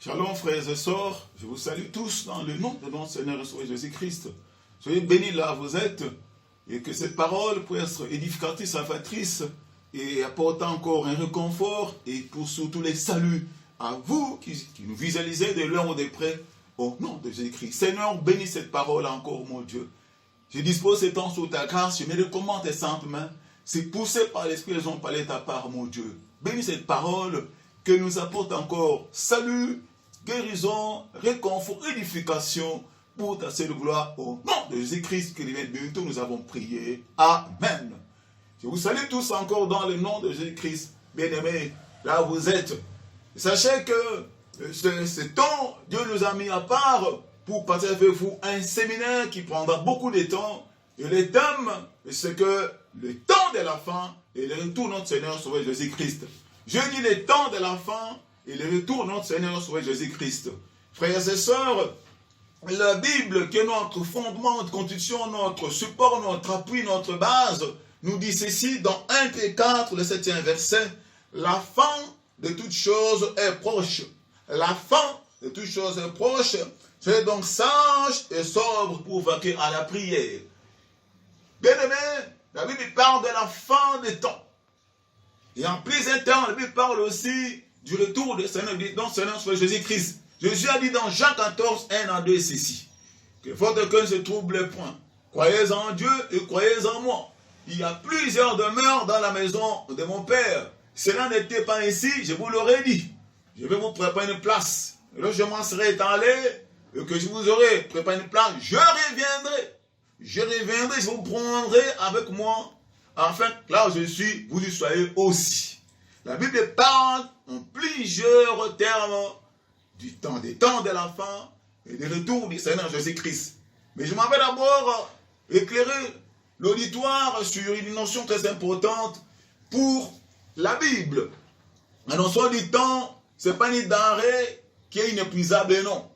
Shalom frères et sœurs, je vous salue tous dans le nom de notre Seigneur et Sauveur Jésus-Christ. Soyez bénis là où vous êtes et que cette parole puisse être édificatrice, salvatrice et apporter encore un réconfort et pour surtout les saluts à vous qui nous visualisez de loin ou de près au nom de Jésus-Christ. Seigneur, bénis cette parole encore mon Dieu. Je dispose ces temps sous ta grâce, je me recommande tes saintes mains. C'est poussé par l'Esprit, elles ont parlé de ta part mon Dieu. Bénis cette parole que nous apporte encore salut, guérison, réconfort, édification pour ta seule gloire au nom de Jésus-Christ que bientôt nous avons prié. Amen. Je vous salue tous encore dans le nom de Jésus-Christ. Bien-aimés, là où vous êtes, sachez que ce temps, Dieu nous a mis à part pour partager avec vous un séminaire qui prendra beaucoup de temps. Et le thème, c'est que le temps de la fin et le retour de notre Seigneur Sauveur Jésus-Christ. Je dis le temps de la fin et le retour de notre Seigneur Sauveur Jésus-Christ. Frères et sœurs, la Bible, qui est notre fondement, notre constitution, notre support, notre appui, notre base, nous dit ceci dans 1 Pierre 4, le 7e verset. La fin de toutes choses est proche. La fin de toutes choses est proche. Soyez donc sage et sobre pour vaquer à la prière. Bien-aimés, la Bible parle de la fin des temps. Et en plusieurs temps, la Bible parle aussi du retour de Seigneur, notre Seigneur Jésus-Christ. Jésus a dit dans Jean 14, 1 à 2 ceci, que votre cœur ne se trouble point. Croyez en Dieu et croyez en moi. Il y a plusieurs demeures dans la maison de mon Père. Cela n'était pas ainsi, je vous l'aurais dit. Je vais vous préparer une place. Et là, je m'en serai allé et que je vous aurai préparé une place. Je reviendrai, je vous prendrai avec moi, afin que là où je suis, vous y soyez aussi. La Bible parle en plusieurs termes du temps, des temps de la fin et du retour du Seigneur Jésus-Christ. Mais je m'en vais d'abord éclairer l'auditoire sur une notion très importante pour la Bible. La notion du temps, ce n'est pas une denrée qui est inépuisable, non.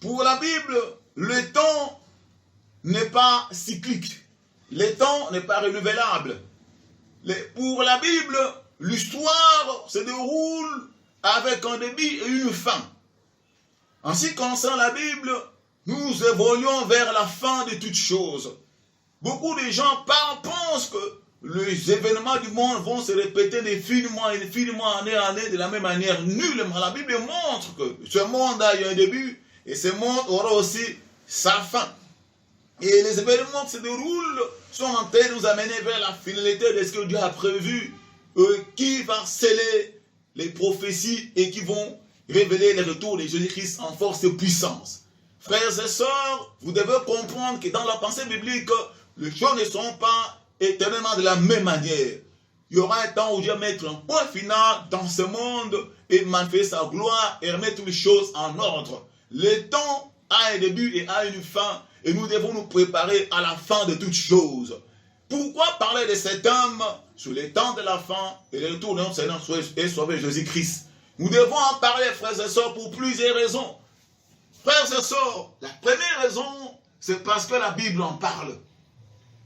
Pour la Bible, le temps n'est pas cyclique. Le temps n'est pas renouvelable. Pour la Bible, l'histoire se déroule avec un début et une fin. En ce qui concerne la Bible, nous évoluons vers la fin de toutes choses. Beaucoup de gens pensent que les événements du monde vont se répéter infiniment, année en année, de la même manière. Nullement. La Bible montre que ce monde a eu un début et ce monde aura aussi sa fin. Et les événements qui se déroulent sont en train de nous amener vers la finalité de ce que Dieu a prévu, qui va sceller les prophéties et qui vont révéler le retour de Jésus-Christ en force et puissance. Frères et sœurs, vous devez comprendre que dans la pensée biblique, les choses ne sont pas éternellement de la même manière. Il y aura un temps où Dieu va mettre un point final dans ce monde et manifester sa gloire et remettre toutes les choses en ordre. Le temps a un début et a une fin. Et nous devons nous préparer à la fin de toutes choses. Pourquoi parler de cet homme sur les temps de la fin et le retour de notre Seigneur et Sauveur Jésus-Christ? Nous devons en parler, frères et sœurs, pour plusieurs raisons. Frères et sœurs, la première raison, c'est parce que la Bible en parle.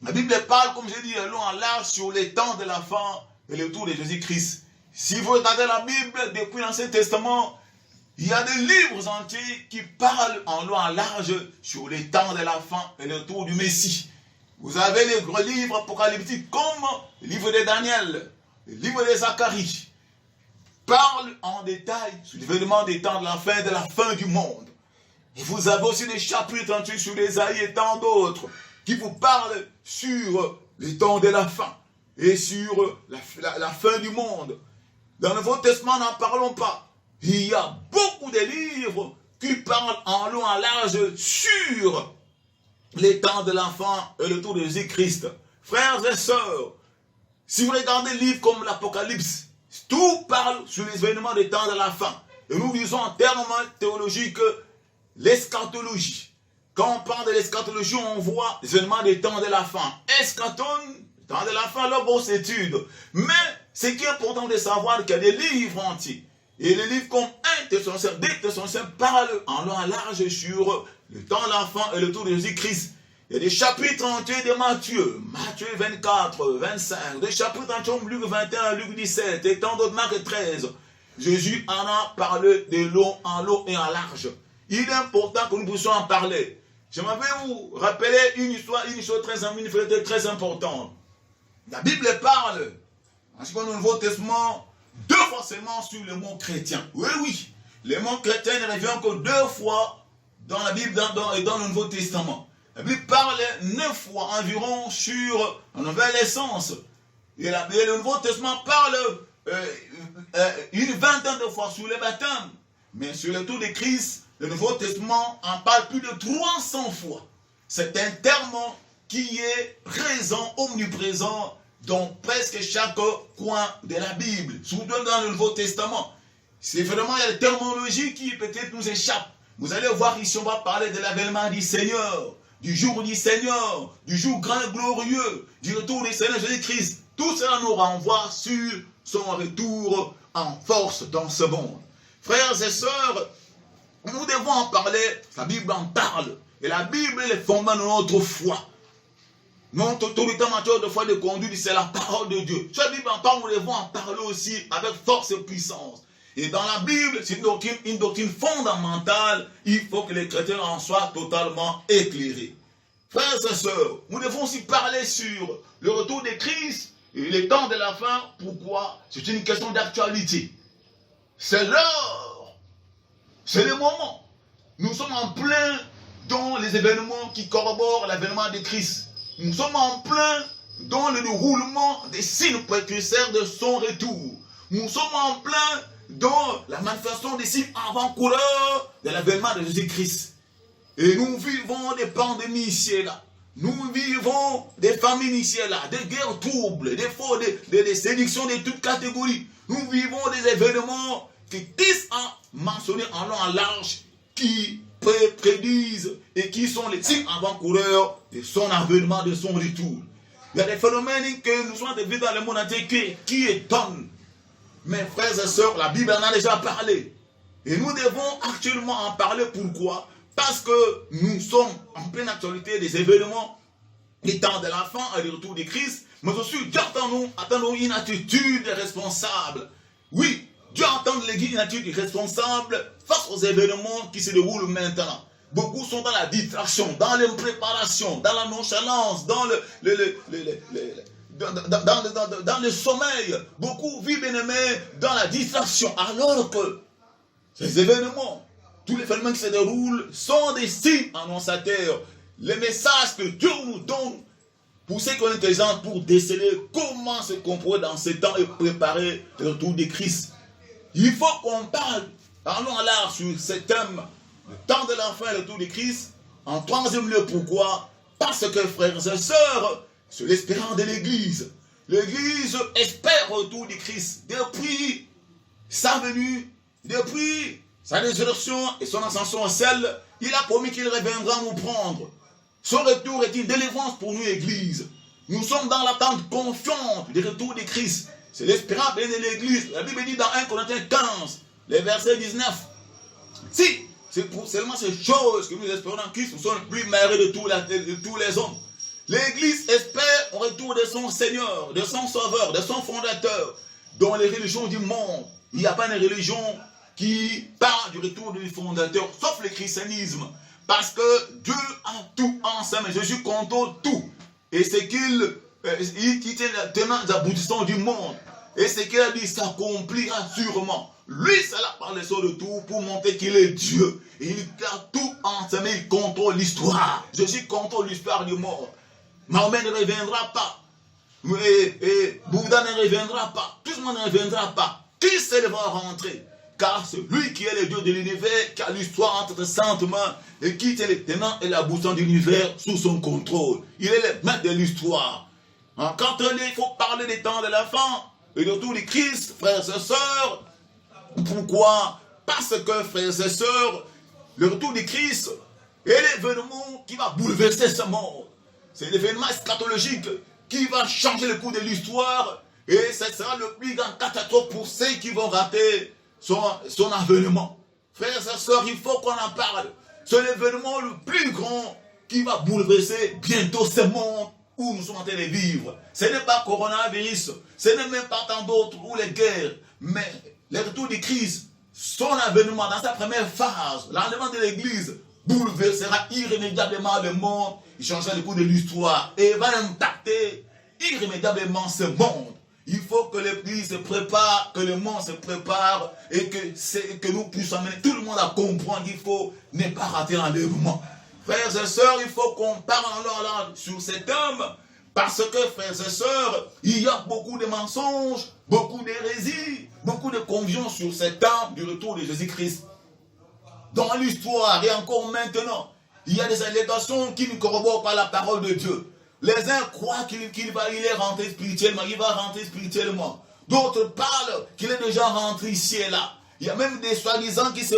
La Bible parle, comme j'ai dit, long en large sur les temps de la fin et le retour de Jésus-Christ. Si vous regardez la Bible depuis l'Ancien Testament, il y a des livres entiers qui parlent en long en large sur les temps de la fin et le retour du Messie. Vous avez les gros livres apocalyptiques comme le livre de Daniel, le livre de Zacharie, parlent en détail sur l'événement des temps de la fin du monde. Et vous avez aussi des chapitres entiers sur l'Ésaïe et tant d'autres qui vous parlent sur les temps de la fin et sur la fin du monde. Dans le Nouveau Testament, n'en parlons pas. Il y a beaucoup de livres qui parlent en long en large sur les temps de l'enfant et le retour de Jésus-Christ. Frères et sœurs, si vous regardez des livres comme l'Apocalypse, tout parle sur les événements des temps de la fin. Et nous disons en termes théologiques l'eschatologie. Quand on parle de l'eschatologie, on voit les événements des temps de la fin. Eschaton, temps de la fin, leur grosse étude. Mais ce qui est important de savoir qu'il y a des livres entiers. Et les livres comme 1 Thessaloniciens, 2 Thessaloniciens parlent en long en large sur le temps de l'enfant et le retour de Jésus-Christ. Il y a des chapitres entiers de Matthieu, Matthieu 24, 25, des chapitres entiers de Luc 21, Luc 17, et tant d'autres, Marc 13. Jésus en a parlé de long en long et en large. Il est important que nous puissions en parler. J'aimerais vous rappeler une histoire très importante. La Bible parle, en ce qui concerne le Nouveau Testament, 2 fois seulement sur le mot chrétien. Oui, oui. Le mot chrétien ne revient que 2 fois dans la Bible et dans le Nouveau Testament. La Bible parle 9 fois environ sur la nouvelle essence. Et le Nouveau Testament parle une vingtaine de fois sur le baptême. Mais sur le tour de Christ, le Nouveau Testament en parle plus de 300 fois. C'est un terme qui est présent, omniprésent, dans presque chaque coin de la Bible, surtout dans le Nouveau Testament. C'est vraiment la terminologie qui peut-être nous échappe. Vous allez voir ici, on va parler de l'avènement du Seigneur, du jour du Seigneur, du jour grand et glorieux, du retour du Seigneur Jésus-Christ. Tout cela nous renvoie sur son retour en force dans ce monde. Frères et sœurs, nous devons en parler, la Bible en parle. Et la Bible est le fondement de notre foi. Notre autorité matière de foi de conduite, c'est la parole de Dieu. Sur la Bible en parle, nous devons en parler aussi avec force et puissance. Et dans la Bible, c'est une doctrine fondamentale. Il faut que les chrétiens en soient totalement éclairés. Frères et sœurs, nous devons aussi parler sur le retour de Christ et les temps de la fin. Pourquoi? C'est une question d'actualité. C'est l'heure. C'est le moment. Nous sommes en plein dans les événements qui corroborent l'avènement de Christ. Nous sommes en plein dans le déroulement des signes précurseurs de son retour. Nous sommes en plein dans la manifestation des signes avant-coureurs de l'avènement de Jésus-Christ. Et nous vivons des pandémies ici et là. Nous vivons des famines ici et là, des guerres troubles, des séductions de toutes catégories. Nous vivons des événements qui disent à mentionner en long en large, qui prédisent et qui sont les signes avant-coureurs de son avènement, de son retour. Il y a des phénomènes que nous sommes vivre dans le monde entier qui étonnent. Mes frères et sœurs, la Bible en a déjà parlé. Et nous devons actuellement en parler. Pourquoi? Parce que nous sommes en pleine actualité des événements, des temps de la fin et du retour de Christ. Mais aussi, Dieu attend une attitude responsable. Oui, Dieu attend l'Église une attitude responsable face aux événements qui se déroulent maintenant. Beaucoup sont dans la distraction, dans l'impréparation, dans la nonchalance, dans dans le sommeil. Beaucoup vivent, bien aimés, dans la distraction. Alors que ces événements, tous les phénomènes qui se déroulent sont des signes annonciateurs. Les messages que Dieu nous donne pour ceux qui ont l'intelligence pour déceler comment se comporter dans ces temps et préparer le retour de Christ. Il faut qu'on parle, parlons à l'art sur ce thème, le temps de la fin et le retour de Christ. En troisième lieu, pourquoi? Parce que, frères et sœurs, c'est l'espérance de l'Église. L'Église espère le retour de Christ depuis sa venue, depuis sa résurrection et son ascension au ciel. Il a promis qu'il reviendra nous prendre. Son retour est une délivrance pour nous, Église. Nous sommes dans l'attente confiante du retour de Christ. C'est l'espérance de l'Église. La Bible dit dans 1 Corinthiens 15, les versets 19. Si c'est pour seulement ces choses que nous espérons en Christ, nous sommes plus meilleurs de tous les hommes. L'Église espère au retour de son Seigneur, de son Sauveur, de son Fondateur. Dans les religions du monde, il n'y a pas de religion qui parle du retour du Fondateur, sauf le christianisme. Parce que Dieu a tout ensemble. Jésus contrôle tout. Et c'est qu'il tient les tenants et aboutissants du monde. Et ce qu'il a dit s'accomplira sûrement. Lui, c'est la parole de son retour pour montrer qu'il est Dieu. Et il a tout ensemble. Il contrôle l'histoire. Jésus contrôle l'histoire du monde. Mahomet ne reviendra pas. Et Bouddha ne reviendra pas. Tout le monde ne reviendra pas. Qui seul va rentrer? Car c'est lui qui est le Dieu de l'univers, qui a l'histoire entre ses saintes mains et qui tient les tenants et l'aboutissant de l'univers sous son contrôle. Il est le maître de l'histoire. Quand il faut parler des temps de la fin et de tout le Christ, frères et sœurs, pourquoi? Parce que, frères et sœurs, le retour du Christ est l'événement qui va bouleverser ce monde. C'est l'événement eschatologique qui va changer le cours de l'histoire et ce sera le plus grand catastrophe pour ceux qui vont rater son avènement. Frères et sœurs, il faut qu'on en parle. C'est l'événement le plus grand qui va bouleverser bientôt ce monde où nous sommes en train de vivre. Ce n'est pas coronavirus, ce n'est même pas tant d'autres ou les guerres, mais le retour du Christ, son avènement dans sa première phase, l'enlèvement de l'Église, bouleversera irrémédiablement le monde, il changera le cours de l'histoire et va impacter irrémédiablement ce monde. Il faut que l'Église se prépare, que le monde se prépare et que nous puissions amener tout le monde à comprendre qu'il faut ne pas rater l'enlèvement. Frères et sœurs, il faut qu'on parle alors là sur cet homme parce que, frères et sœurs, il y a beaucoup de mensonges, beaucoup d'hérésies, beaucoup de confusion sur cet homme du retour de Jésus-Christ. Dans l'histoire et encore maintenant, il y a des allégations qui ne corroborent pas la parole de Dieu. Les uns croient qu'il est rentré spirituellement, il va rentrer spirituellement. D'autres parlent qu'il est déjà rentré ici et là. Il y a même des soi-disant qui se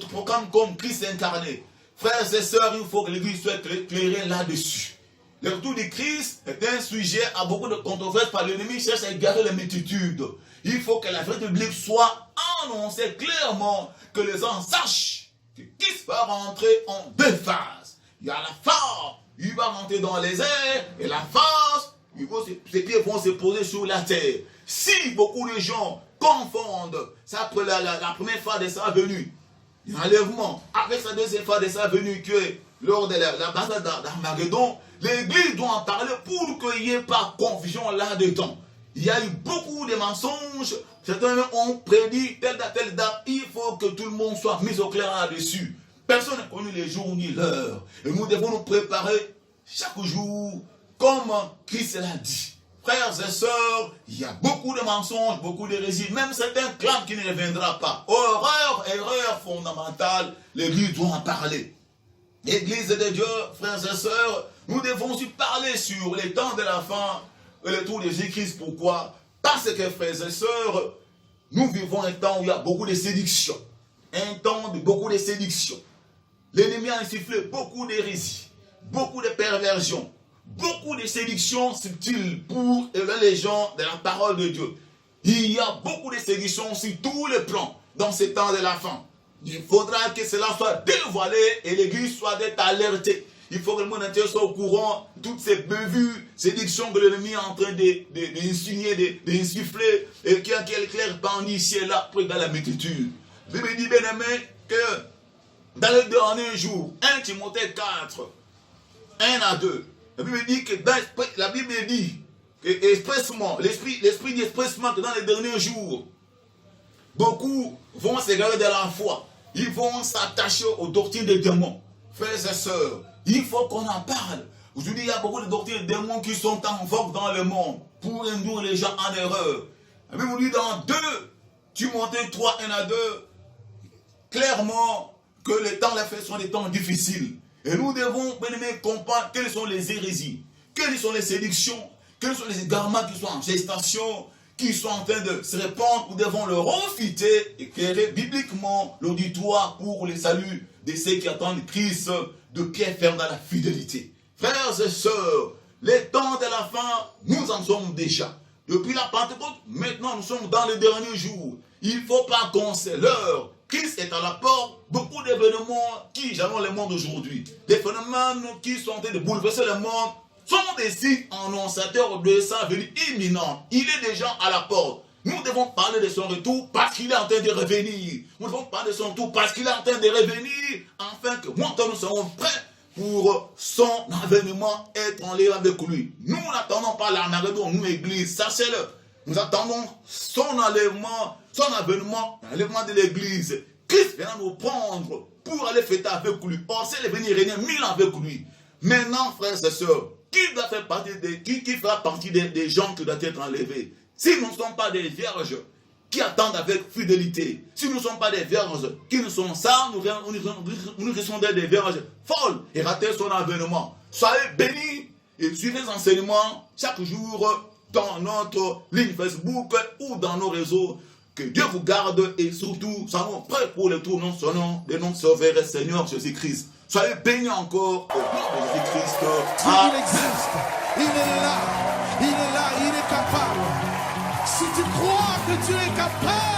proclament comme Christ incarné. Frères et sœurs, il faut que l'Église soit éclairée là-dessus. Le retour du Christ est un sujet à beaucoup de controverses par l'ennemi, cherche à égarer les multitudes. Il faut que la vérité biblique soit annoncée clairement, que les gens sachent que Christ va rentrer en deux phases. Il y a la phase, il va rentrer dans les airs, et la phase, ses pieds vont se poser sur la terre. Si beaucoup de gens confondent ça après la première phase de sa venue, l'enlèvement, avec sa deuxième phase de sa venue, qui est lors de la bataille d'Armageddon, l'Église doit en parler pour qu'il n'y ait pas confusion là-dedans. Il y a eu beaucoup de mensonges. Certains ont prédit telle date. Il faut que tout le monde soit mis au clair là-dessus. Personne n'a connu les jours ni l'heure. Et nous devons nous préparer chaque jour comme Christ l'a dit. Frères et sœurs, il y a beaucoup de mensonges, beaucoup d'hérésies. Même certains clament qu'il ne reviendra pas. Erreur fondamentale. L'Église doit en parler. L'Église de Dieu, frères et sœurs, nous devons aussi parler sur les temps de la fin et le retour de Jésus-Christ. Pourquoi? Parce que, frères et sœurs, nous vivons un temps où il y a beaucoup de séduction. Un temps de beaucoup de séduction. L'ennemi a insufflé beaucoup d'hérésie, beaucoup de perversions, beaucoup de séductions subtiles pour élever les gens de la parole de Dieu. Il y a beaucoup de séductions sur tous les plans dans ces temps de la fin. Il faudra que cela soit dévoilé et l'Église soit d'être alertée. Il faut que le monde entier soit au courant de toutes ces bévues, séductions que l'ennemi est en train d'insinuer, d'insuffler, et qui a clair bandit ici et là pour dans la multitude. Je me dis, bien aimé, que dans les derniers jours, 1 Timothée 4, 1 à 2, la Bible dit que la Bible dit que expressement, l'Esprit dit expressement que dans les derniers jours, beaucoup vont s'égarer de la foi. Ils vont s'attacher aux doctrines des démons. Frères et sœurs, il faut qu'on en parle. Aujourd'hui, il y a beaucoup de doctrines des démons qui sont en vogue dans le monde pour induire les gens en erreur. La Bible dit dans 2 Timothée 3, 1 à 2, clairement que les temps de la fête sont des temps difficiles. Et nous devons comprendre quelles sont les hérésies, quelles sont les séductions, quels sont les égarements qui sont en gestation, qui sont en train de se répandre. Nous devons leur profiter, éclairer bibliquement l'auditoire pour le salut de ceux qui attendent Christ de pied ferme dans la fidélité. Frères et sœurs, les temps de la fin, nous en sommes déjà. Depuis la Pentecôte, maintenant nous sommes dans les derniers jours. Il ne faut pas qu'on se leurre. Christ est à la porte. Beaucoup d'événements qui jalonnent le monde aujourd'hui, des phénomènes qui sont en train de bouleverser le monde, sont des signes annonciateurs de sa venue imminente. Il est déjà à la porte. Nous devons parler de son retour parce qu'il est en train de revenir. Nous devons parler de son retour parce qu'il est en train de revenir, afin que maintenant nous serons prêts pour son avènement, être en lien avec lui. Nous n'attendons pas l'Armageddon, nous, Église, sachez-le. Nous attendons son enlèvement, son avènement, l'enlèvement de l'Église. Christ viendra nous prendre pour aller fêter avec lui. Or, c'est le venir régner 1000 ans avec lui. Maintenant, frères et sœurs, qui doit faire partie qui fera partie des gens qui doivent être enlevés? Si nous ne sommes pas des vierges qui attendent avec fidélité, si nous ne sommes pas des vierges qui ne sont sages, nous risquons d'être des vierges folles et rater son avènement. Soyez bénis et suivez les enseignements chaque jour dans notre ligne Facebook ou dans nos réseaux. Que Dieu vous garde et surtout, soyons prêts pour le tour de notre Sauveur et Seigneur Jésus-Christ. Soyez bénis encore au nom de Jésus-Christ. Il existe, il est là, il est capable. Si tu crois que tu es capable,